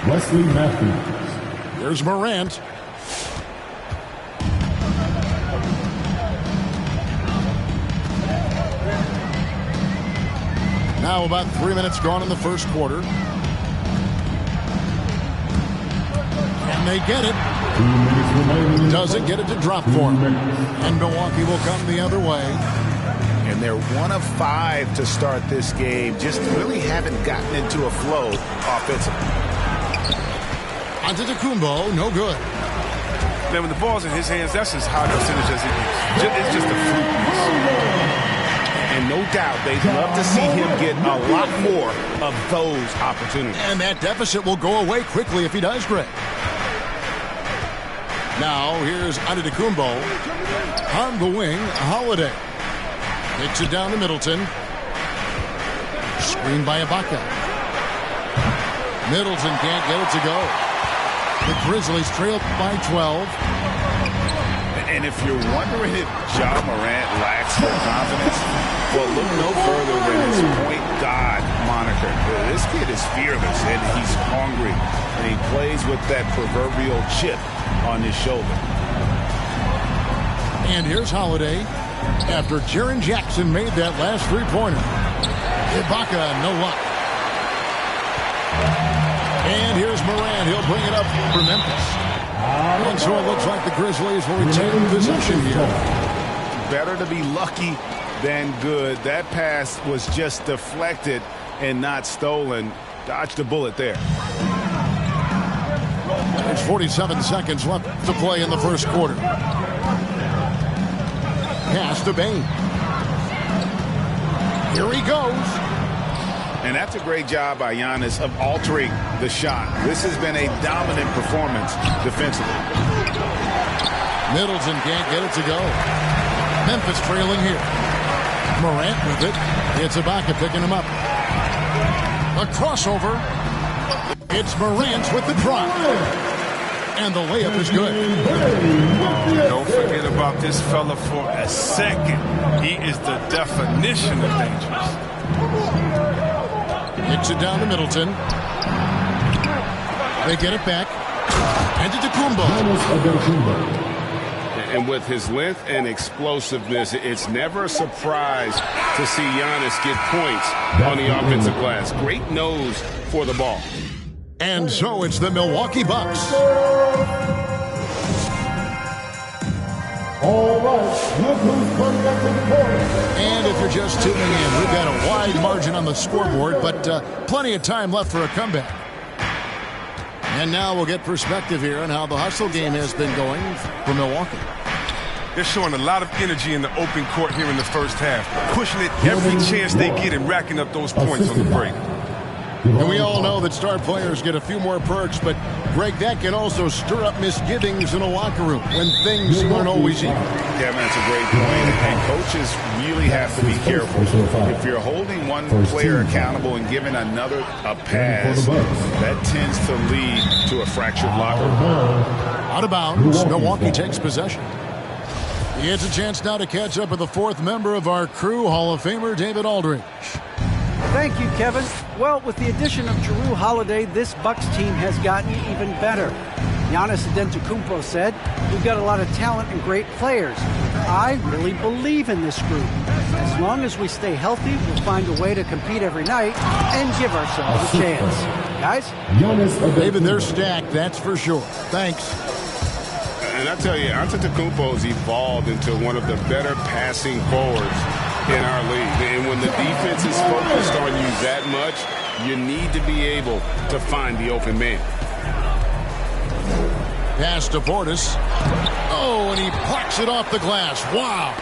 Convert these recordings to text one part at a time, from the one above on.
Wesley Matthews. Here's Morant. Now about 3 minutes gone in the first quarter. And they get it. 2 minutes remaining. Doesn't get it to drop for him. And Milwaukee will come the other way. And they're 1 of 5 to start this game. Just really haven't gotten into a flow offensively. Antetokounmpo, no good. Man, when the ball's in his hands, that's as high percentage as it is. It's just a fluke piece. And no doubt they'd love to see him get a lot more of those opportunities. And that deficit will go away quickly if he does, Greg. Now here's Antetokounmpo. On the wing, Holiday. Takes it down to Middleton. Screen by Ibaka. Middleton can't get it to go. The Grizzlies trail by 12. And if you're wondering if Ja Morant lacks the confidence, well, look no further than his point guard moniker. This kid is fearless, and he's hungry, and he plays with that proverbial chip on his shoulder. And here's Holiday. After Jaren Jackson made that last three-pointer. Ibaka, no luck. And here's Morant. He'll bring it up for Memphis. And so it looks like the Grizzlies will retain possession here. Better to be lucky than good. That pass was just deflected and not stolen. Dodged a bullet there. There's 47 seconds left to play in the first quarter. Pass to Bane. Here he goes. And that's a great job by Giannis of altering the shot. This has been a dominant performance defensively. Middleton can't get it to go. Memphis trailing here. Morant with it. It's Ibaka picking him up. A crossover. It's Morant with the drop. And the layup is good. Don't forget about this fella for a second. He is the definition of dangerous. Kicks it down to Middleton. They get it back. Antetokounmpo. And with his length and explosiveness, it's never a surprise to see Giannis get points on the offensive glass. Great nose for the ball. And so it's the Milwaukee Bucks. All right, and if you're just tuning in, we've got a wide margin on the scoreboard, but plenty of time left for a comeback. And now we'll get perspective here on how the hustle game has been going for Milwaukee. They're showing a lot of energy in the open court here in the first half, pushing it every chance they get and racking up those points on the break. And we all know that star players get a few more perks, but, Greg, that can also stir up misgivings in a locker room when things aren't always even. Yeah, man, that's a great point. And coaches really have to be careful. If you're holding one player accountable and giving another a pass, that tends to lead to a fractured locker room. Out of bounds, Milwaukee takes possession. He gets a chance now to catch up with the fourth member of our crew, Hall of Famer David Aldridge. Thank you, Kevin. Well, with the addition of Jrue Holiday, this Bucks team has gotten even better. Giannis Antetokounmpo said, "We've got a lot of talent and great players. I really believe in this group. As long as we stay healthy, we'll find a way to compete every night and give ourselves a chance." Guys? David, they're stacked, that's for sure. Thanks. And I tell you, Antetokounmpo's evolved into one of the better passing forwards in our league. And when the defense is focused on you that much, you need to be able to find the open man. Pass to Portis. Oh, and he plucks it off the glass. Wow.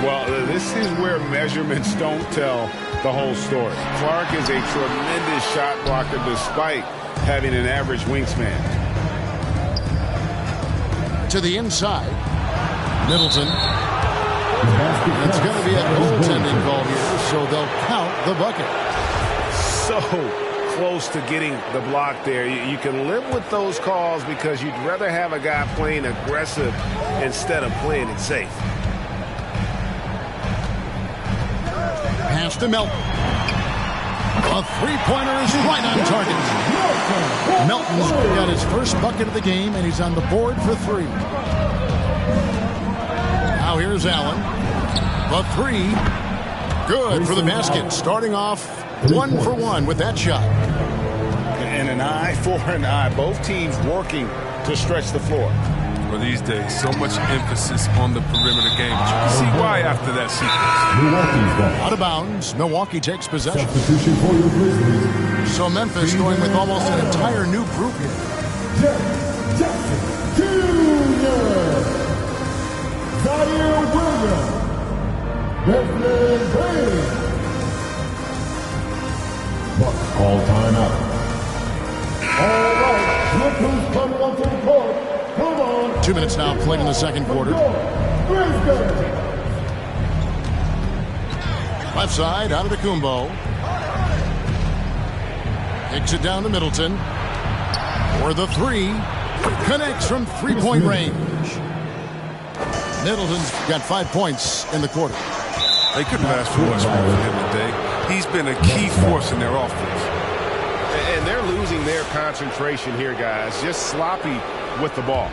Well, this is where measurements don't tell the whole story. Clark is a tremendous shot blocker despite having an average wingspan. To the inside. Middleton. It's going to be a goaltending call here, so they'll count the bucket. So close to getting the block there. You can live with those calls because you'd rather have a guy playing aggressive instead of playing it safe. Pass to Melton. A three-pointer is right on target. Melton's got his first bucket of the game, and he's on the board for three. Now here's Allen. The three. Good for the basket. Starting off 1 for 1 with that shot. And an eye for an eye. Both teams working to stretch the floor. For these days, so much emphasis on the perimeter game. But you can see why after that sequence. Out of bounds. Milwaukee takes possession. Substitution for your Grizzlies. So Memphis going with almost an entire new group here. Jackson Jr. Zaire Williams. Desmond Bain. Bucks call timeout. All right, look who's coming onto the court. Come on. 2 minutes now played in the second quarter. Left side, out of the Kumbo. Takes it down to Middleton. For the three. Connects from three-point range. Middleton's got 5 points in the quarter. They couldn't ask for much more from him today. He's been a key force in their offense. And they're losing their concentration here, guys. Just sloppy with the ball.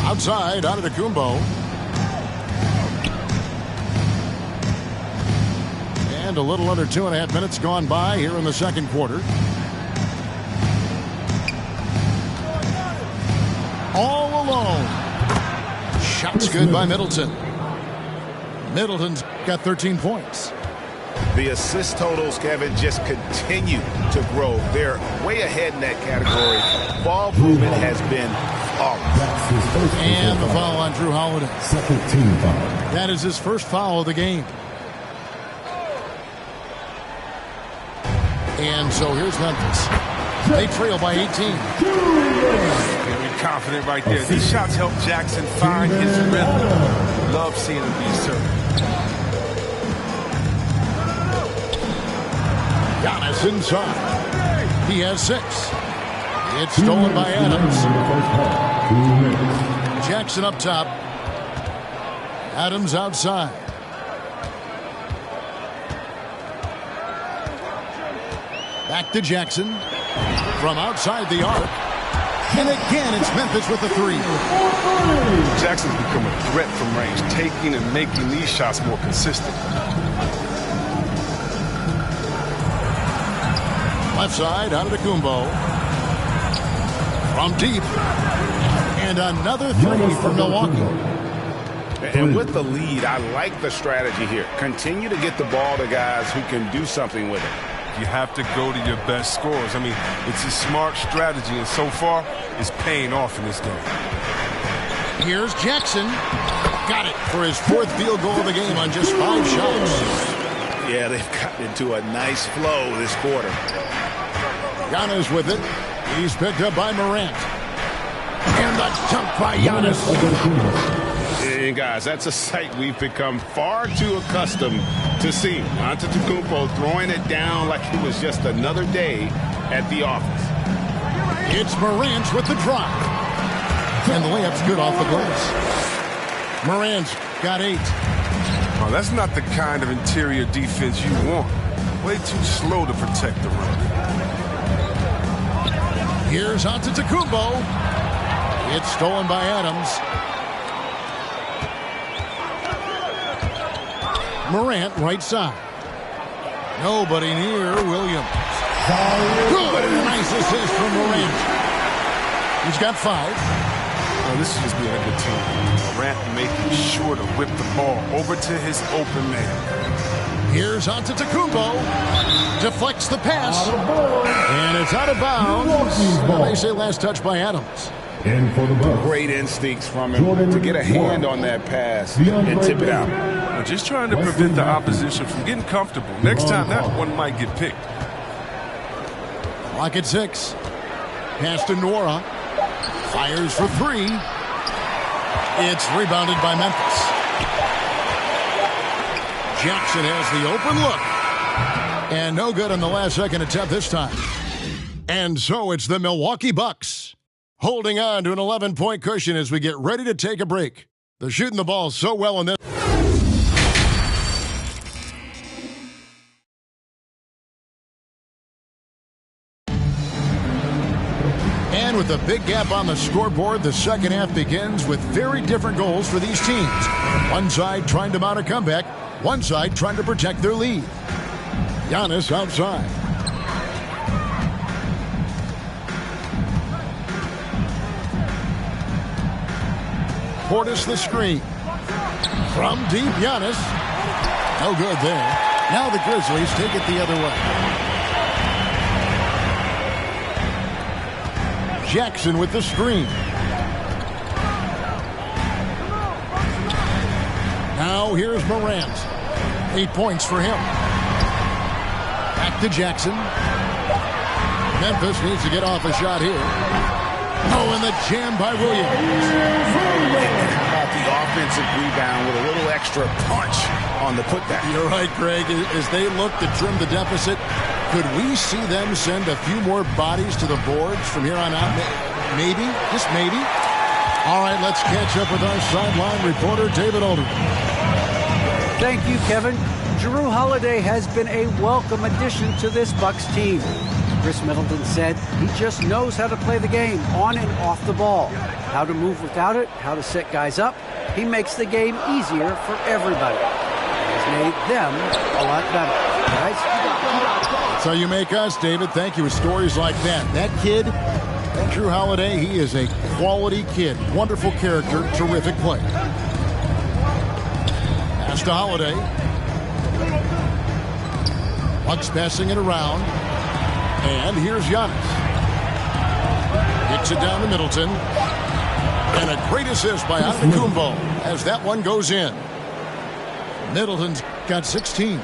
Outside, out of the Kumbo. And a little under 2.5 minutes gone by here in the second quarter. All alone. Shots good by Middleton. Middleton's got 13 points. The assist totals, Kevin, just continue to grow. They're way ahead in that category. Ball movement has been flawless. And the foul on Drew Holiday. Second team foul. That is his first foul of the game. And so here's Memphis. They trail by 18. Very confident right there. These shots help Jackson find his rhythm. Love seeing him be assertive. Giannis inside. He has 6. It's stolen by Adams. 2 minutes. Jackson up top. Adams outside. Back to Jackson. From outside the arc. And again, it's Memphis with the three. Jackson's become a threat from range, taking and making these shots more consistent. Left side, out of the Kumbo. From deep. And another three for Milwaukee. And with the lead, I like the strategy here. Continue to get the ball to guys who can do something with it. You have to go to your best scorers. I mean, it's a smart strategy, and so far, it's paying off in this game. Here's Jackson. Got it for his 4th field goal of the game on just 5 shots. Yeah, they've gotten into a nice flow this quarter. Giannis with it. He's picked up by Morant. And the jump by Giannis. And guys, that's a sight we've become far too accustomed to seeing. Antetokounmpo throwing it down like it was just another day at the office. It's Morant with the drop. And the layup's good off the glass. Morant's got 8. Oh, that's not the kind of interior defense you want. Way too slow to protect the rim. Here's Antetokounmpo. It's stolen by Adams. Morant right side. Nobody near Williams. Good. Nice assist from Morant. He's got 5. Oh, this is just being a good team. Morant making sure to whip the ball over to his open man. Here's Antetokounmpo. Deflects the pass. And it's out of bounds. They say last touch by Adams. And for the Bucks. Great instincts from him to get a hand on that pass and tip it out. We're just trying to prevent the opposition from getting comfortable. Next time, that one might get picked. Clock at 6. Pass to Nora. Fires for 3. It's rebounded by Memphis. Jackson has the open look. And no good on the last second attempt this time. And so it's the Milwaukee Bucks holding on to an 11-point cushion as we get ready to take a break. They're shooting the ball so well in this. And with a big gap on the scoreboard, the second half begins with very different goals for these teams. One side trying to mount a comeback, one side trying to protect their lead. Giannis outside. Portis the screen. From deep, Giannis. No good there. Now the Grizzlies take it the other way. Jackson with the screen. Now here's Morant. 8 points for him. Back to Jackson. Memphis needs to get off a shot here. Oh, and the jam by Williams. How about the offensive rebound with a little extra punch on the putback? You're right, Greg. As they look to trim the deficit, could we see them send a few more bodies to the boards from here on out? Maybe, just maybe. All right, let's catch up with our sideline reporter, David Alderman. Thank you, Kevin. Jrue Holiday has been a welcome addition to this Bucks team. Chris Middleton said he just knows how to play the game on and off the ball, how to move without it, how to set guys up. He makes the game easier for everybody. He's made them a lot better. Guys? So you make us, David. Thank you with stories like that. That kid, Jrue Holiday, he is a quality kid. Wonderful character, terrific play. Pass to Holiday. Bucks passing it around. And here's Giannis. Kicks it down to Middleton. And a great assist by Antetokounmpo as that one goes in. Middleton's got 16.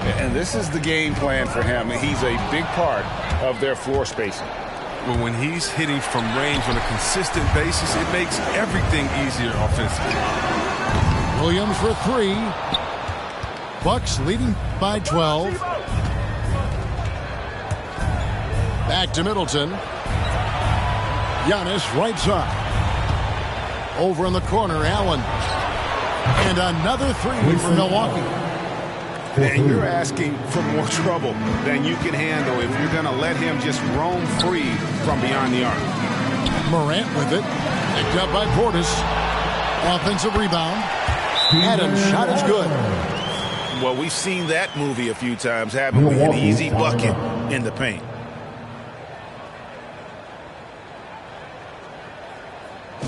And this is the game plan for him. He's a big part of their floor spacing. Well, when he's hitting from range on a consistent basis, it makes everything easier offensively. Williams for 3. Bucks leading by 12. Back to Middleton. Giannis right side. Over in the corner, Allen. And another 3 for Milwaukee. And you're asking for more trouble than you can handle if you're going to let him just roam free from beyond the arc. Morant with it. Picked up by Portis. Offensive rebound. Adams' shot is good. Well, we've seen that movie a few times, haven't we? An easy bucket in the paint.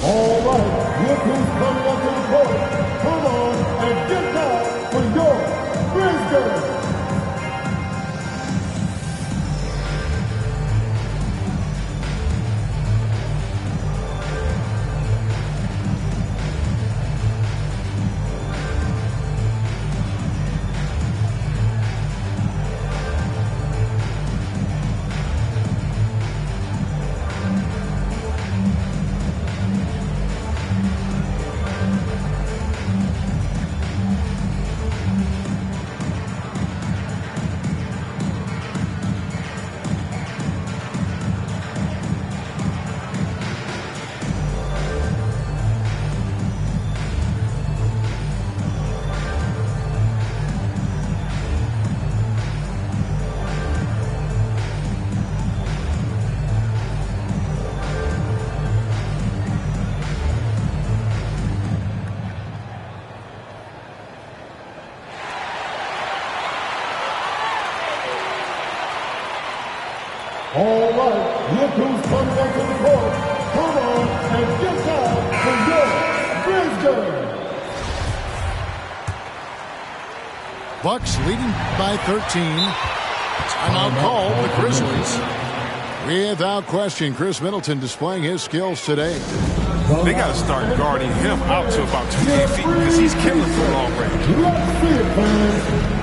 All right, look who's coming up to the court. Come on and get down for your Grizzlies. All right, look who's coming up to the court. Come on and get down for your Grizzlies. Bucks leading by 13. Timeout called the Grizzlies. Without question, Chris Middleton displaying his skills today. They got to start guarding him out to about 28 feet because he's killing from long range. Let's see it, fans.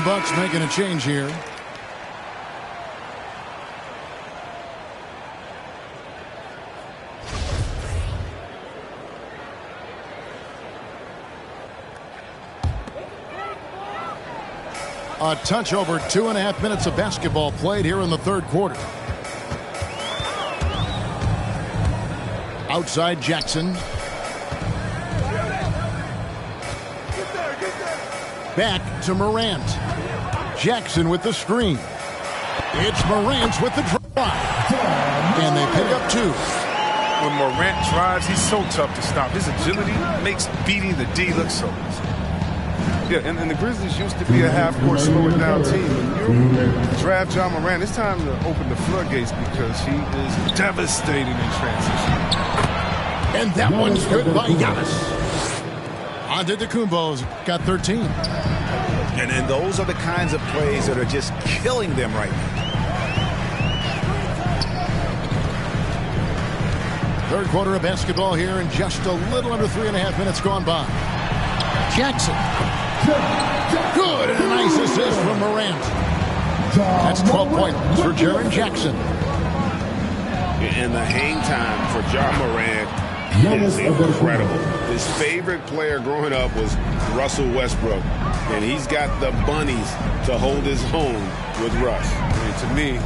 the Bucks making a change here. A touch over 2.5 minutes of basketball played here in the third quarter. Outside Jackson. Back to Morant. Jackson with the screen. It's Morant with the drive. And they pick up 2. When Morant drives, he's so tough to stop. His agility makes beating the D look so easy. Yeah, and the Grizzlies used to be a half-court slow-it-down team. When you draft John Morant, it's time to open the floodgates because he is devastating in transition. And that one's good by Giannis. Antetokounmpo's got 13. And those are the kinds of plays that are just killing them right now. Third quarter of basketball here, and just a little under 3.5 minutes gone by. Jackson. Good, and a nice assist from Morant. That's 12 points for Jaren Jackson. And the hang time for John Morant is incredible. His favorite player growing up was Russell Westbrook, and he's got the bunnies to hold his own with Russ. And to me,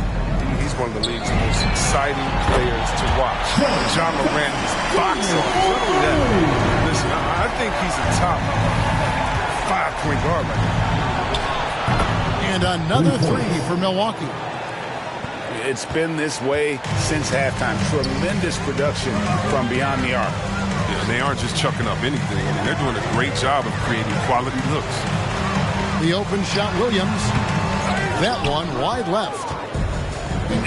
he's one of the league's most exciting players to watch. John Morant is box on. Listen, I think he's a top 5-point guard right now. And another 3 for Milwaukee. It's been this way since halftime. Tremendous production from beyond the arc. Yeah, they aren't just chucking up anything. I mean, they're doing a great job of creating quality looks. The open shot, Williams. That one wide left.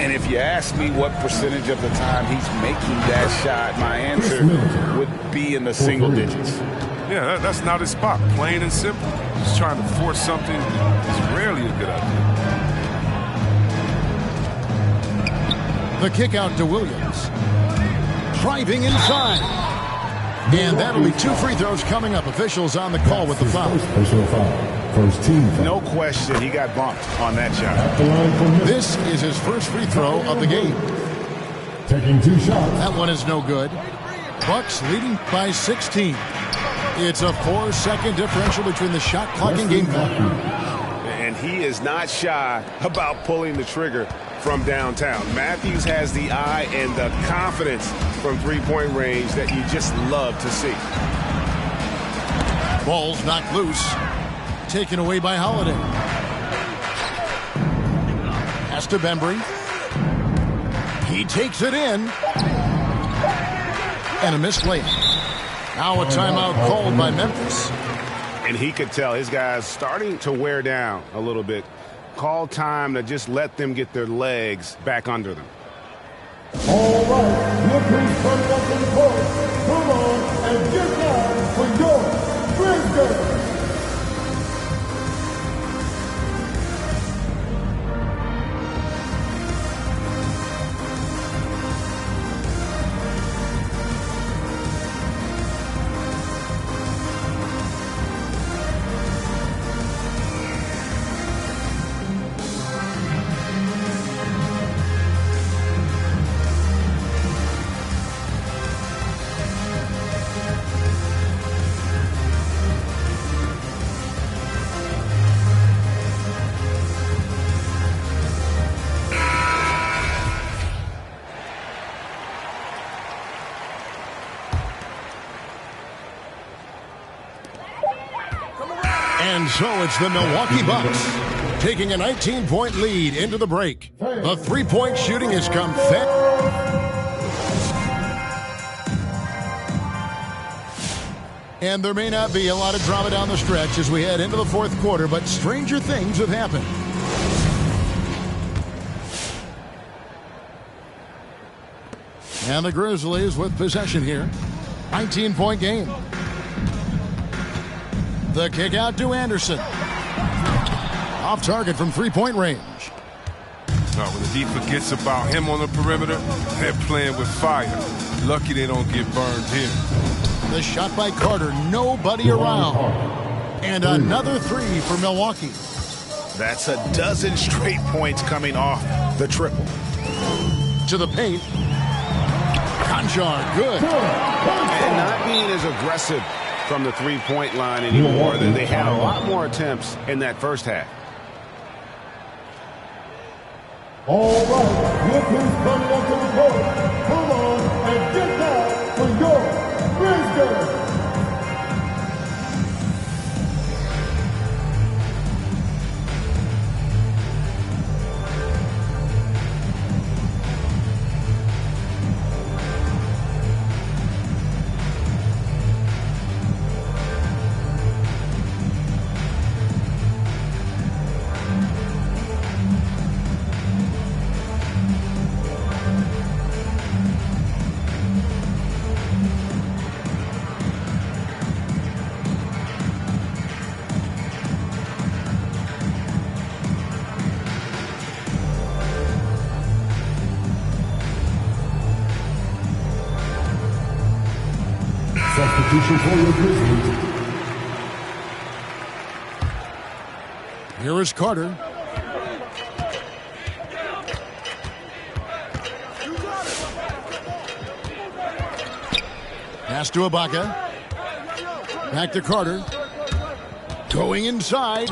And if you ask me what percentage of the time he's making that shot, my answer would be in the single digits. Yeah, that's not his spot. Plain and simple. Just trying to force something is rarely a good idea. The kick out to Williams. Driving inside. And that'll be 2 free throws coming up. Officials on the call with the foul. First team foul. No question, he got bumped on that shot. This is his first free throw of the game. Taking 2 shots. That one is no good. Bucks leading by 16. It's a 4-second differential between the shot clock and game clock. And he is not shy about pulling the trigger from downtown. Matthews has the eye and the confidence from three-point range that you just love to see. Ball's knocked loose. Taken away by Holiday. Pass to Bembry. He takes it in. And a misplay. Now a timeout called by Memphis. And he could tell his guys starting to wear down a little bit. Call time to just let them get their legs back under them. All right, look who's coming up in court. Come on and get down for your Grizzlies. And so it's the Milwaukee Bucks taking a 19-point lead into the break. The three-point shooting has come and there may not be a lot of drama down the stretch as we head into the fourth quarter, but stranger things have happened. And the Grizzlies with possession here. 19-point game. The kick out to Anderson. Off target from three-point range. When the D forgets about him on the perimeter, they're playing with fire. Lucky they don't get burned here. The shot by Carter, nobody around. And another 3 for Milwaukee. That's a dozen straight points coming off the triple. To the paint. Conjar, good. And not being as aggressive from the three-point line anymore. They had a lot more attempts in that first half. All right, look who's coming onto the court. Come on and get down for your Grizzlies. Substitution for your Grizzlies. Here is Carter. Pass to Ibaka. Back to Carter. Going inside.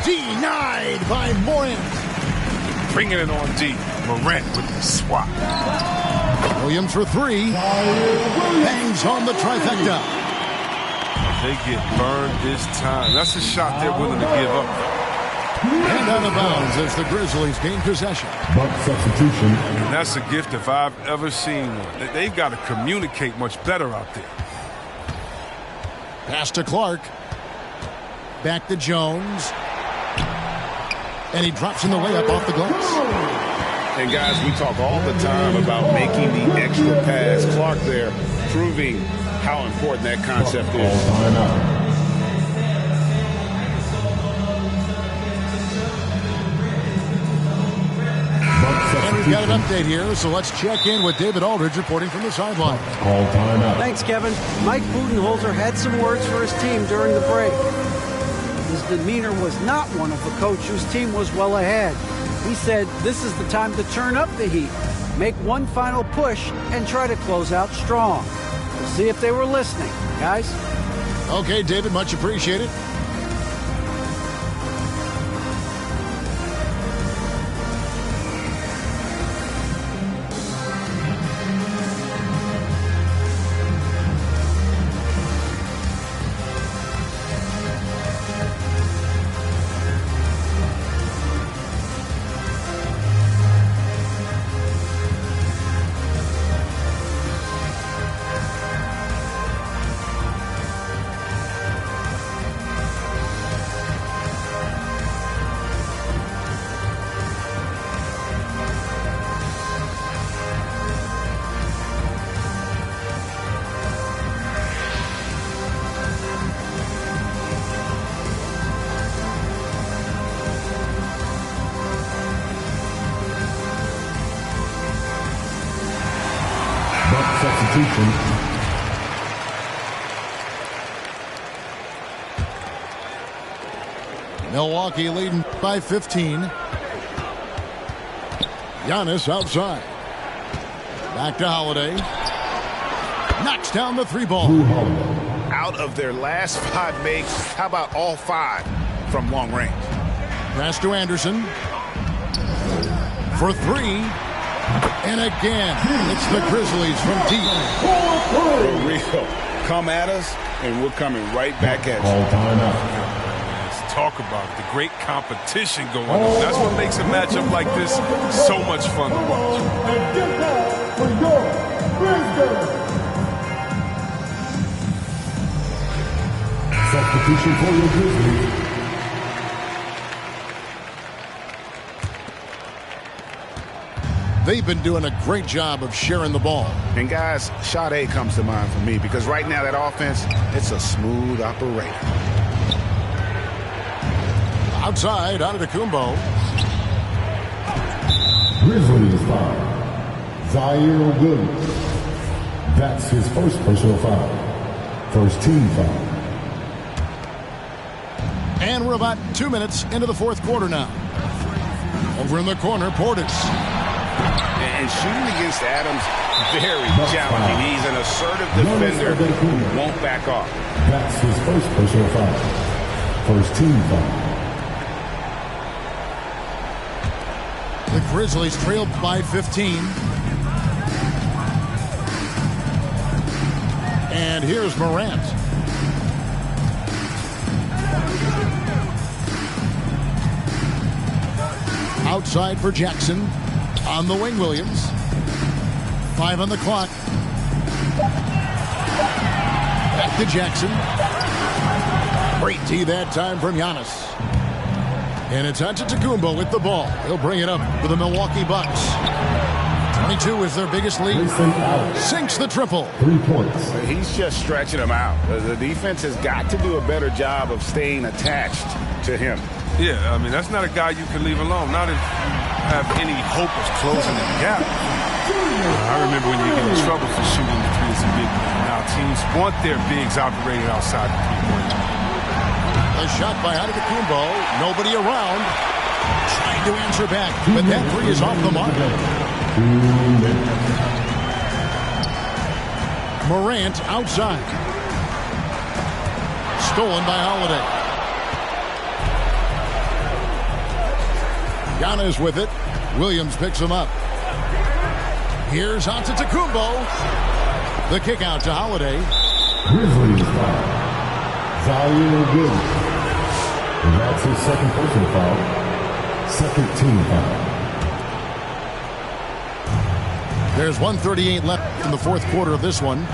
Denied by Morant. Bringing it on deep. Morant with the swat. Williams for three. Bangs on the trifecta. They get burned this time. That's a shot they're willing to give up. And out of bounds as the Grizzlies gain possession. Buck substitution. And that's a gift if I've ever seen one. They've got to communicate much better out there. Pass to Clark. Back to Jones. And he drops in the layup off the glass. And guys, we talk all the time about making the extra pass. Clark there proving how important that concept is. All time out. And we've got an update here, so let's check in with David Aldridge reporting from the sideline. Call timeout. Thanks, Kevin. Mike Budenholzer had some words for his team during the break. His demeanor was not one of a coach whose team was well ahead. He said this is the time to turn up the heat, make one final push, and try to close out strong. We'll see if they were listening, guys. Okay, David, much appreciated. Substitution. Milwaukee leading by 15. Giannis outside. Back to Holiday. Knocks down the three ball. Out of their last 5 makes, how about all 5 from long range? Pass to Anderson. For three. And again, it's the Grizzlies from deep. For real. Come at us, and we're coming right back at you. Call timeout. Let's talk about it. The great competition going on. That's what makes a matchup like this so much fun to watch. And get down for your Grizzlies. Substitution for your Grizzlies. They've been doing a great job of sharing the ball. And guys, Sade comes to mind for me because right now that offense, it's a smooth operator. Outside, Antetokounmpo. Grizzlies foul. Zaire Williams. That's his first personal foul. First team foul. And we're about 2 minutes into the fourth quarter now. Over in the corner, Portis. And shooting against Adams, very challenging. He's an assertive defender who won't back off. That's his first personal foul. First team foul. The Grizzlies trail by 15. And here's Morant. Outside for Jackson. On the wing, Williams. 5 on the clock. Back to Jackson. Great D that time from Giannis. And it's Antetokounmpo with the ball. He'll bring it up for the Milwaukee Bucks. 22 is their biggest lead. Sinks the triple. 3 points. He's just stretching them out. The defense has got to do a better job of staying attached to him. Yeah, I mean, that's not a guy you can leave alone. Not if you have any hope of closing the gap. I remember when you get in trouble for shooting the three as a big man. Now teams want their bigs operating outside the three-point line. A shot by Antetokounmpo. Nobody around. Trying to answer back, but that three is off the mark. Morant outside. Stolen by Holiday. Giannis with it. Williams picks him up. Here's Antetokounmpo. The kick out to Holiday. Grizzlies foul. Zaire Williams. And that's his second personal foul. Second team foul. There's 1:38 left in the fourth quarter of this one.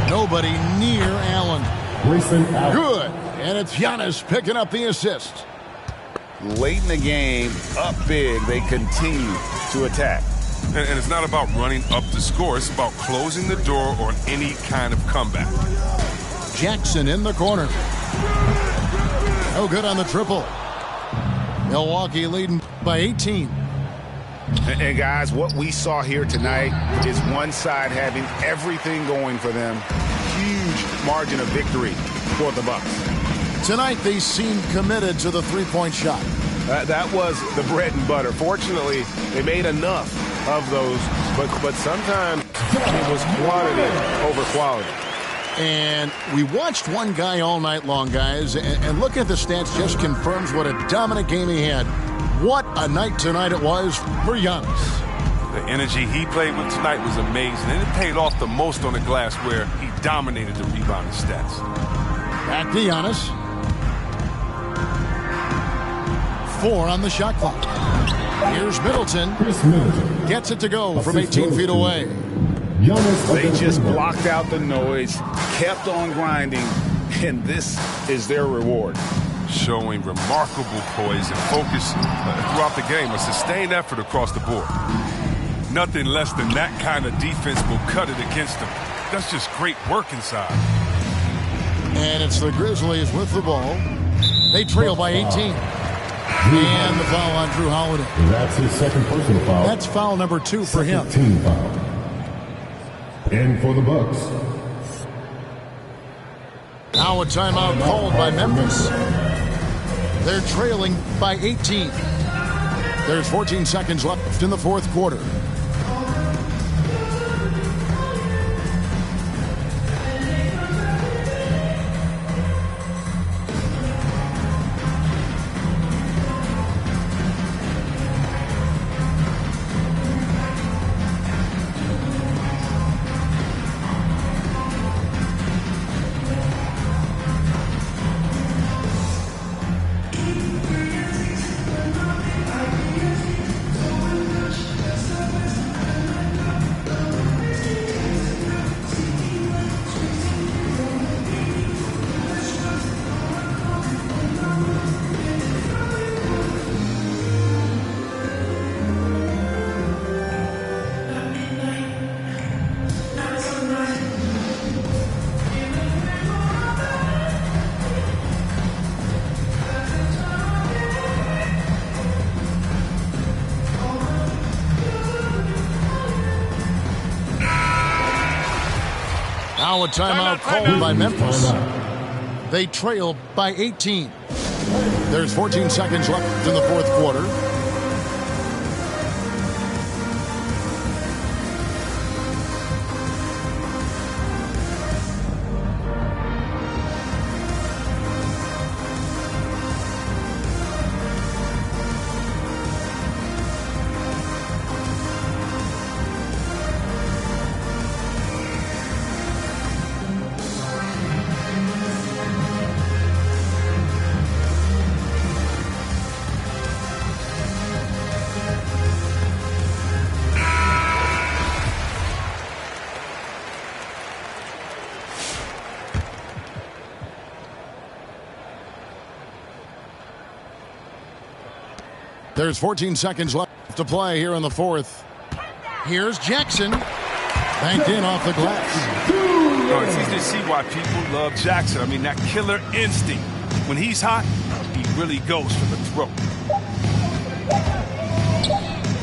Nobody near Allen. Grayson Allen. Good. And it's Giannis picking up the assist. Late in the game, up big, they continue to attack. And it's not about running up the score. It's about closing the door on any kind of comeback. Jackson in the corner. No good on the triple. Milwaukee leading by 18. And guys, what we saw here tonight is one side having everything going for them. Huge margin of victory for the Bucks. Tonight they seem committed to the three-point shot. That was the bread and butter. Fortunately, they made enough of those, but sometimes it was quantity over quality. And we watched one guy all night long, guys, and look at the stats just confirms what a dominant game he had. What a night tonight it was for Giannis. The energy he played with tonight was amazing, and it paid off the most on the glass where he dominated the rebounding stats. Back to Giannis. 4 on the shot clock. Here's Middleton. Gets it to go from 18 feet away. They just blocked out the noise, kept on grinding, and this is their reward. Showing remarkable poise and focus throughout the game, a sustained effort across the board. Nothing less than that kind of defense will cut it against them. That's just great work inside. And it's the Grizzlies with the ball. They trail by 18. And the foul on Drew Holiday. That's his second personal foul. That's foul number 2 for him. Team foul. And for the Bucks. Now a timeout called by Memphis. They're trailing by 18. There's 14 seconds left in the fourth quarter. Now a timeout called by Memphis. They trail by 18. There's 14 seconds left in the fourth quarter. There's 14 seconds left to play here in the fourth. Here's Jackson. Banked in off the glass. It's easy to see why people love Jackson. I mean, that killer instinct. When he's hot, he really goes for the throat.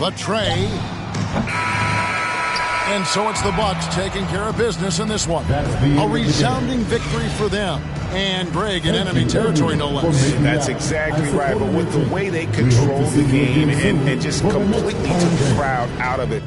The tray. And so it's the Bucks taking care of business in this one. A resounding victory for them. And Greg in enemy territory, no less. That's exactly right. But with the way they controlled the game and just completely took the crowd out of it,